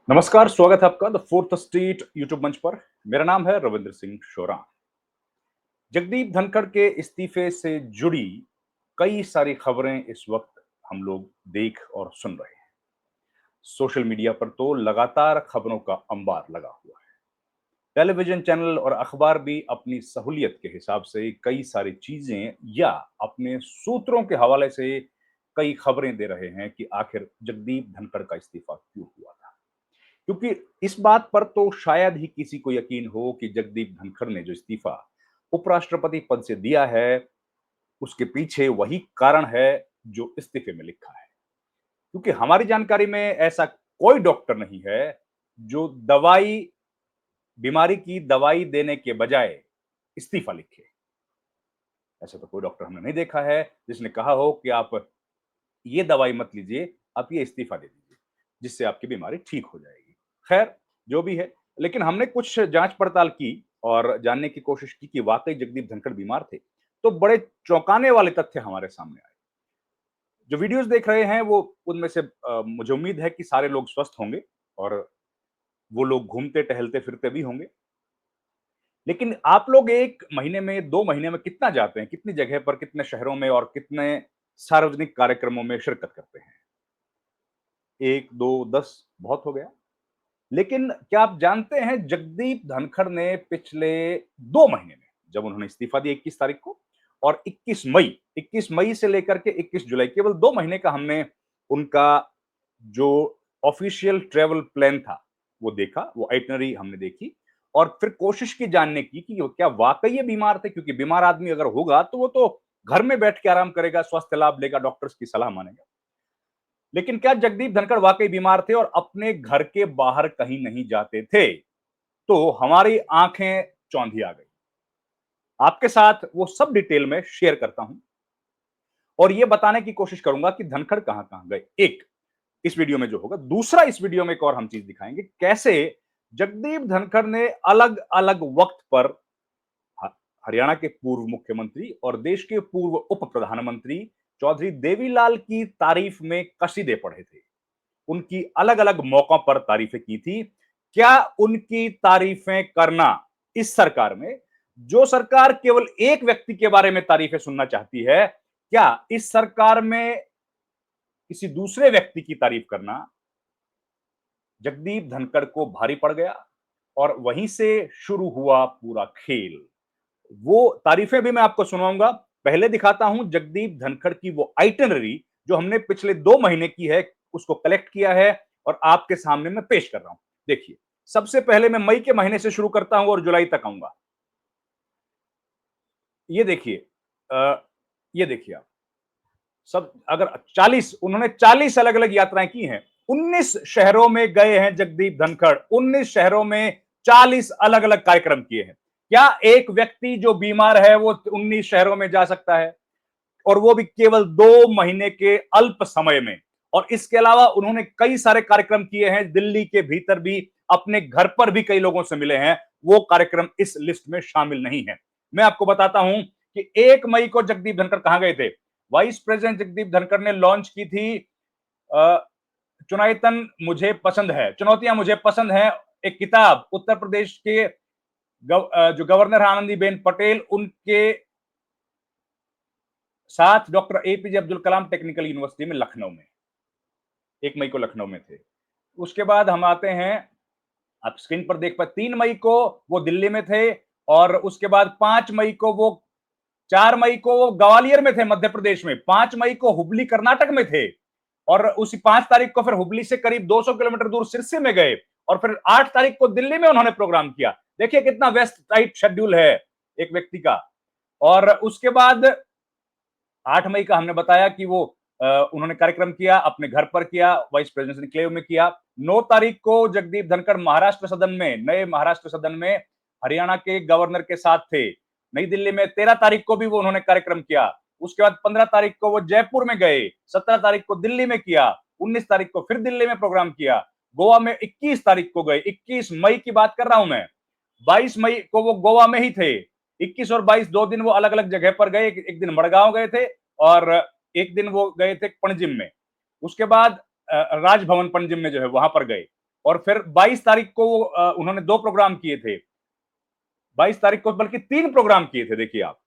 नमस्कार, स्वागत है आपका द फोर्थ स्टेट यूट्यूब मंच पर। मेरा नाम है रविंद्र सिंह शोरा। जगदीप धनखड़ के इस्तीफे से जुड़ी कई सारी खबरें इस वक्त हम लोग देख और सुन रहे हैं। सोशल मीडिया पर तो लगातार खबरों का अंबार लगा हुआ है। टेलीविजन चैनल और अखबार भी अपनी सहूलियत के हिसाब से कई सारी चीजें या अपने सूत्रों के हवाले से कई खबरें दे रहे हैं कि आखिर जगदीप धनखड़ का इस्तीफा क्यों हुआ था। क्योंकि इस बात पर तो शायद ही किसी को यकीन हो कि जगदीप धनखड़ ने जो इस्तीफा उपराष्ट्रपति पद से दिया है, उसके पीछे वही कारण है जो इस्तीफे में लिखा है। क्योंकि हमारी जानकारी में ऐसा कोई डॉक्टर नहीं है जो बीमारी की दवाई देने के बजाय इस्तीफा लिखे। ऐसा तो कोई डॉक्टर हमने नहीं देखा है जिसने कहा हो कि आप ये दवाई मत लीजिए, आप ये इस्तीफा दे दीजिए, जिससे आपकी बीमारी ठीक हो जाएगी। खैर, जो भी है, लेकिन हमने कुछ जाँच-पड़ताल की और जानने की कोशिश की कि वाक़ई जगदीप धनखड़ बीमार थे, तो बड़े चौंकाने वाले तथ्य हमारे सामने आए। जो वीडियोज़ देख रहे हैं, वो उनमें से मुझे उम्मीद है कि सारे लोग स्वस्थ होंगे और वो लोग घूमते-टहलते-फिरते भी होंगे। लेकिन आप लोग 1 महीने में, 2 महीने में कितना जाते हैं? कितनी जगह पर, कितने शहरों में और कितने सार्वजनिक कार्यक्रमों में शिरकत करते हैं? 1, 2, 10 बहुत हो गया। लेकिन क्या आप जानते हैं जगदीप धनखड़ ने पिछले 2 महीने में, जब उन्होंने इस्तीफा दिया 21 तारीख को और 21 मई से लेकर के 21 जुलाई, केवल 2 महीने का हमने उनका जो ऑफिशियल ट्रैवल प्लान था, वो देखा, वो आइटिनरी हमने देखी और फिर कोशिश की जानने की कि क्या वाक़ई ये बीमार थे? क्योंकि बीमार आदमी अगर होगा, तो वो तो घर में बैठ के आराम करेगा, स्वास्थ्य लाभ लेगा, डॉक्टर्स की सलाह मानेगा। लेकिन क्या जगदीप धनखड़ वाक़ई बीमार थे और अपने घर के बाहर कहीं नहीं जाते थे? तो हमारी आँखें चौंधी आ गई। आपके साथ वो सब डिटेल में शेयर करता हूँ और ये बताने की कोशिश करूँगा कि धनखड़ कहाँ-कहाँ गए। एक, इस वीडियो में जो होगा। दूसरा, इस वीडियो में एक और हम चीज़ दिखाएँगे, कैसे जगदीप धनखड़ ने अलग-अलग वक़्त पर ह हरियाणा के पूर्व मुख्यमंत्री और देश के पूर्व उप प्रधानमंत्री चौधरी देवीलाल की तारीफ में कसीदे पढ़े थे। उनकी अलग-अलग मौकों पर तारीफें की थी। क्या उनकी तारीफें करना इस सरकार में, जो सरकार केवल एक व्यक्ति के बारे में तारीफें सुनना चाहती है, क्या इस सरकार में किसी दूसरे व्यक्ति की तारीफ करना जगदीप धनखड़ को भारी पड़ गया और वहीं से शुरू हुआ पूरा खेल। वो तारीफें भी मैं आपको सुनाऊंगा। पहले दिखाता हूं जगदीप धनखड़ की वो आइटिनरी जो हमने पिछले 2 महीने की है, उसको कलेक्ट किया है और आपके सामने मैं पेश कर रहा हूं। देखिए, सबसे पहले मैं मई के महीने से शुरू करता हूं और जुलाई तक आऊंगा। ये देखिए, ये देखिए आप, सब अगर 40 उन्होंने 40 अलग-अलग यात्राएं की हैं। 19 शहरों में गए हैं जगदीप धनखड़। 19 शहरों में 40 अलग-अलग कार्यक्रम किए हैं। क्या एक व्यक्ति जो बीमार है वो 19 शहरों में जा सकता है? और वो भी केवल 2 महीने के अल्प समय में। और इसके अलावा उन्होंने कई सारे कार्यक्रम किए हैं दिल्ली के भीतर भी, अपने घर पर भी कई लोगों से मिले हैं। वो कार्यक्रम इस लिस्ट में शामिल नहीं है। मैं आपको बताता हूं कि 1 मई को जगदीप धनखड़ कहां गए थे। वाइस प्रेसिडेंट जगदीप धनखड़ ने लॉन्च की थी चुनायतन मुझे पसंद है, चुनौतियां मुझे पसंद है, एक किताब। उत्तर प्रदेश के जो गवर्नर है आनंदीबेन पटेल, उनके साथ doctor APJ Abdul Kalam technical university में लखनऊ में 1 मई को लखनऊ में थे। उसके बाद हम आते हैं, आप स्क्रीन पर देख पाए, 3 मई को वो दिल्ली में थे और उसके बाद 5 मई को वो 4 मई को वो ग्वालियर में थे मध्य प्रदेश में, 5 मई को हुबली कर्नाटक में थे और उसी 5 तारीख को फिर हुबली से करीब 200 किलोमीटर दूर सिरसी में गए और फिर 8 तारीख को दिल्ली में उन्होंने प्रोग्राम किया। देखिए कितना व्यस्त टाइट शेड्यूल है एक व्यक्ति का। और उसके बाद 8 मई का हमने बताया कि वो उन्होंने कार्यक्रम किया, अपने घर पर किया, वाइस प्रेसिडेंट एन्क्लेव में किया। 9 तारीख को जगदीप धनखड़ महाराष्ट्र सदन में, नए महाराष्ट्र सदन में हरियाणा के गवर्नर के साथ थे। नई दिल्ली में 13 तारीख को भी वो उन्होंने कार्यक्रम किया। उसके बाद 15 तारीख को वो जयपुर में गए, 17 तारीख को दिल्ली में किया, 19 तारीख को फिर दिल्ली में प्रोग्राम किया, गोवा में 21 तारीख को गए, 21 मई की बात कर रहा हूं मैं। 22 मई को वो गोवा में ही थे। 21 और 22 2 दिन वो अलग-अलग जगह पर गए। एक दिन मडगांव गए थे और एक दिन वो गए थे पणजिम में। उसके बाद राजभवन पणजिम में जो है वहां पर गए। और फिर 22 तारीख को उन्होंने 2 प्रोग्राम किए थे। 22 तारीख को बल्कि 3 प्रोग्राम किए थे, देखिए आप।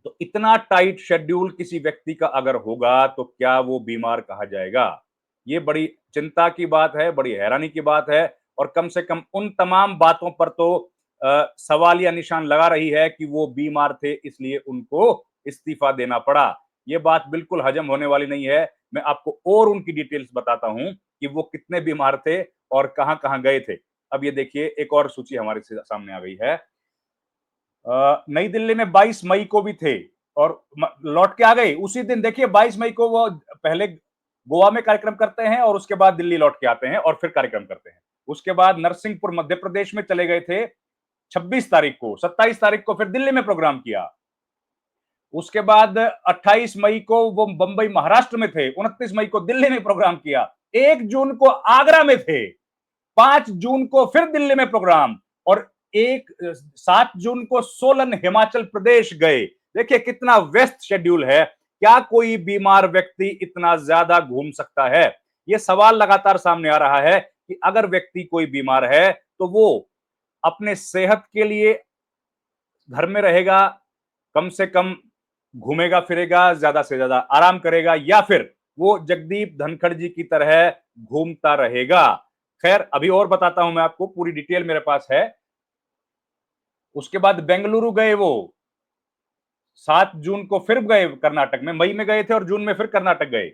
तो इतना टाइट शेड्यूल किसी व्यक्ति का अगर होगा तो क्या वो बीमार कहा जाएगा? ये बड़ी चिंता की बात है, बड़ी हैरानी की बात है और कम से कम उन तमाम बातों पर तो सवालिया निशान लगा रही है कि वो बीमार थे इसलिए उनको इस्तीफा देना पड़ा। ये बात बिल्कुल हजम होने वाली नहीं है। मैं आपको और उनकी डिटेल्स बताता हूं कि वो कितने बीमार थे और कहां-कहां गए थे। अब ये देखिए एक और सूची हमारे सामने आ गई है। नई दिल्ली में 22 मई को भी थे और लौट के आ गए उसी दिन। देखिए 22 मई को वो पहले गोवा में कार्यक्रम करते हैं और उसके बाद दिल्ली लौट के आते हैं और फिर कार्यक्रम करते हैं। उसके बाद नरसिंहपुर मध्य प्रदेश में चले गए थे 26 तारीख को, 27 तारीख को फिर दिल्ली में प्रोग्राम किया। उसके बाद 28 मई को वो बंबई महाराष्ट्र में थे, 29 मई को दिल्ली में प्रोग्राम किया, 1 जून को आगरा में थे, 5 जून को फिर दिल्ली में प्रोग्राम और 7 जून को सोलन हिमाचल प्रदेश गए। देखिए कितना व्यस्त शेड्यूल है। क्या कोई बीमार व्यक्ति इतना ज्यादा घूम सकता है? यह सवाल लगातार सामने आ रहा है कि अगर व्यक्ति कोई बीमार है तो वो अपने सेहत के लिए घर में रहेगा, कम से कम घूमेगा फिरेगा, ज्यादा से ज्यादा आराम करेगा या फिर वो जगदीप धनखड़ जी की तरह घूमता रहेगा। खैर अभी और बताता हूं मैं आपको, पूरी डिटेल मेरे पास है। उसके बाद बेंगलुरु गए वो 7 जून को, फिर गए कर्नाटक में, मई में गए थे और जून में फिर कर्नाटक गए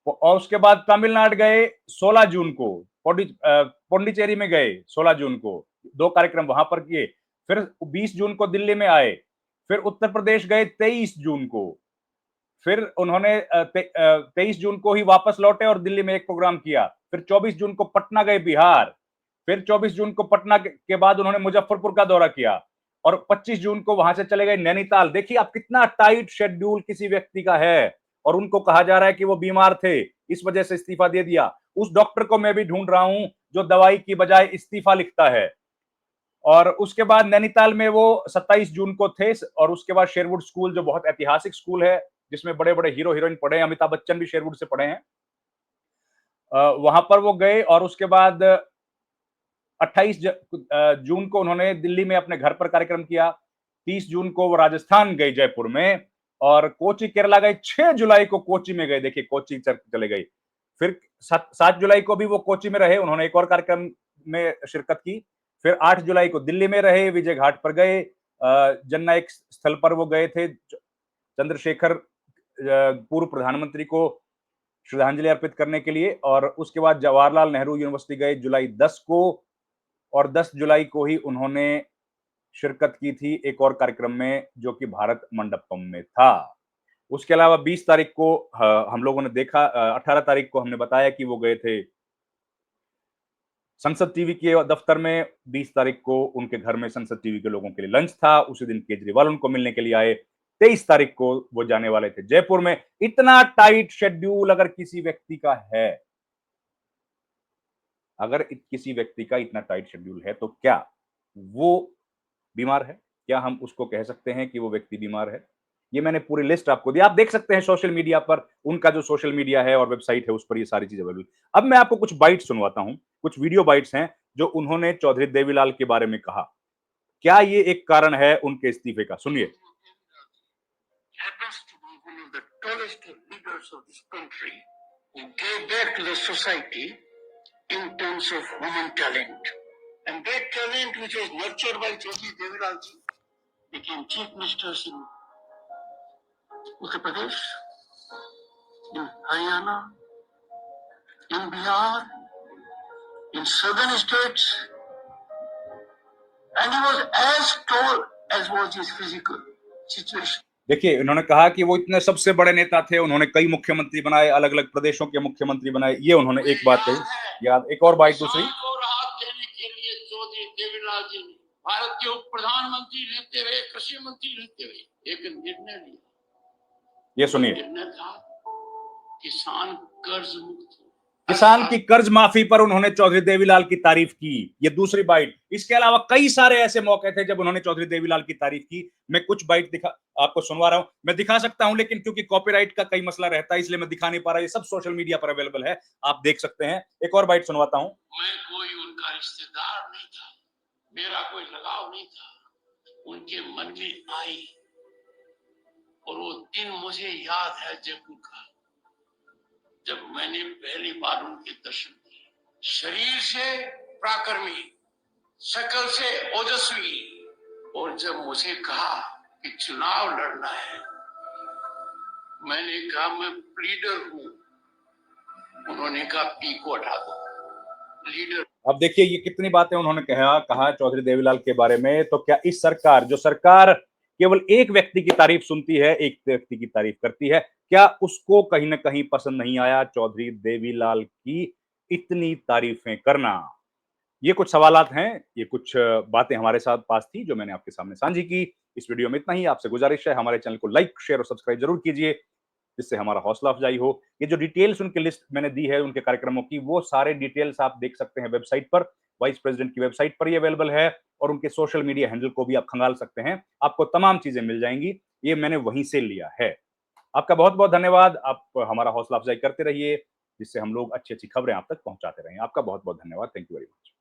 और उसके बाद तमिलनाडु गए 16 जून को, पौंडीचेरी में गए 16 जून को, 2 कार्यक्रम वहां पर किए। फिर 20 जून को दिल्ली में आए, फिर उत्तर प्रदेश गए 23 जून को, फिर उन्होंने 23 जून को ही वापस लौटे और दिल्ली में एक प्रोग्राम किया। फिर 24 जून को पटना गए बिहार, फिर 24 जून को पटना के बाद उन्होंने मुजफ्फरपुर का दौरा किया और 25 जून को वहां से चले गए नैनीताल। देखिए आप कितना टाइट शेड्यूल किसी व्यक्ति का है और उनको कहा जा रहा है कि वो बीमार थे इस वजह से इस्तीफा दे दिया। उस डॉक्टर को मैं भी ढूंढ रहा हूं जो दवाई की बजाय इस्तीफा लिखता है। और उसके बाद नैनीताल में वो 27 जून को थे और उसके बाद शेरवुड स्कूल, जो बहुत ऐतिहासिक स्कूल है जिसमें बड़े बड़े हीरो हीरोइन पढ़े हैं, अमिताभ बच्चन भी शेरवुड से पढ़े हैं, वहां पर वो गए और उसके बाद 28 जून को उन्होंने दिल्ली में अपने घर पर कार्यक्रम किया। 30 जून को वो राजस्थान गए जयपुर में और कोची केरला गए। 6 जुलाई को कोची में गए, देखिए कोची चले गए। फिर 7 जुलाई को भी वो कोची में रहे, उन्होंने एक और कार्यक्रम में शिरकत की। फिर 8 जुलाई को दिल्ली में रहे, विजय घाट पर गए, जननायक स्थल पर वो गए थे, चंद्रशेखर पूर्व प्रधानमंत्री को श्रद्धांजलि अर्पित करने के लिए। और उसके बाद जवाहरलाल नेहरू यूनिवर्सिटी गए जुलाई 10 को और 10 जुलाई को ही उन्होंने शिरकत की थी एक और कार्यक्रम में जो कि भारत मंडपम में था। उसके अलावा 20 तारीख को हम लोगों ने देखा, 18 तारीख को हमने बताया कि वो गए थे संसद टीवी के दफ्तर में। 20 तारीख को उनके घर में संसद टीवी के लोगों के लिए लंच था, उसी दिन केजरीवाल उनको मिलने के लिए आए। 23 तारीख को वो जाने वाले थे जयपुर में। इतना टाइट शेड्यूल अगर किसी व्यक्ति का है, अगर किसी व्यक्ति का इतना टाइट शेड्यूल है तो क्या वो बीमार है? क्या हम उसको कह सकते हैं कि वो व्यक्ति बीमार है? ये मैंने पूरी लिस्ट आपको दी, आप देख सकते हैं सोशल मीडिया पर, उनका जो सोशल मीडिया है और वेबसाइट है उस पर ये सारी चीजें अवेलेबल। अब मैं आपको कुछ बाइट सुनवाता हूं, कुछ वीडियो बाइट्स हैं जो उन्होंने चौधरी देवीलाल के बारे में कहा। क्या ये एक कारण है उनके इस्तीफे का? सुनिए। happens to be one of the tallest leaders of this country who gave back to the society in terms of human talent. And that talent which was nurtured by Chaudhry Devilal ji became chief ministers in Uttar Pradesh, in Haryana, in Bihar, in southern states, and he was as tall as was his physical situation. देखिए इन्होंने कहा कि वो इतने सबसे बड़े नेता थे, उन्होंने कई मुख्यमंत्री बनाए, अलग अलग प्रदेशों के मुख्यमंत्री बनाए। ये उन्होंने एक बात कही। याद एक और बात दूसरी, राहत देने के लिए चौधरी देवीलाल जी ने भारत के उप प्रधानमंत्री रहते हुए, कृषि मंत्री रहते हुए एक निर्णय लिया। ये सुनिए। निर्णय था किसान कर्ज मुक्त हो। किसान की कर्ज माफी पर उन्होंने चौधरी देवीलाल की तारीफ की। ये दूसरी बाइट। इसके अलावा कई सारे ऐसे मौके थे जब उन्होंने चौधरी देवीलाल की तारीफ की। मैं कुछ बाइट दिखा आपको सुनवा रहा हूं। मैं दिखा सकता हूं लेकिन क्योंकि कॉपीराइट का कई मसला रहता है इसलिए मैं दिखा नहीं पा रहा। ये सब सोशल मीडिया पर अवेलेबल है, आप देख सकते हैं। एक और बाइट सुनवाता हूं। मैं कोई उनका रिश्तेदार नहीं था, मेरा कोई लगाव नहीं था, उनके मन में आई और वो दिन मुझे याद है जब उनका, जब मैंने पहली बार उनके दर्शन किए। शरीर से पराक्रमी, शकल से ओजस्वी, और जब मुझे कहा कि चुनाव लड़ना है, मैंने कहा मैं लीडर हूं। उन्होंने कहा पी को हटा दो, लीडर। अब देखिए ये कितनी बातें उन्होंने कहा चौधरी देवीलाल के बारे में। तो क्या इस सरकार, जो सरकार केवल एक व्यक्ति की तारीफ सुनती है, एक व्यक्ति की तारीफ करती है, क्या उसको कहीं ना कहीं पसंद नहीं आया चौधरी देवीलाल की इतनी तारीफें करना? ये कुछ सवालात हैं, ये कुछ बातें हमारे साथ पास थी जो मैंने आपके सामने साझी की। इस वीडियो में इतना ही। आपसे गुजारिश है हमारे चैनल को लाइक, शेयर और सब्सक्राइब जरूर कीजिए, जिससे हमारा हौसला अफजाई हो। ये जो डिटेल्स उनकी लिस्ट मैंने दी है उनके कार्यक्रमों की, वो सारे डिटेल्स आप देख सकते हैं वेबसाइट पर। वाइस प्रेसिडेंट की वेबसाइट पर ये अवेलेबल है और उनके सोशल मीडिया हैंडल को भी आप खंगाल सकते हैं। आपको तमाम चीजें मिल जाएंगी। ये मैंने वहीं से लिया है। आपका बहुत बहुत धन्यवाद। आप हमारा हौसला अफजाई करते रहिए, जिससे हम लोग अच्छी अच्छी खबरें आप तक पहुंचाते रहें। आपका बहुत बहुत धन्यवाद। Thank you very much.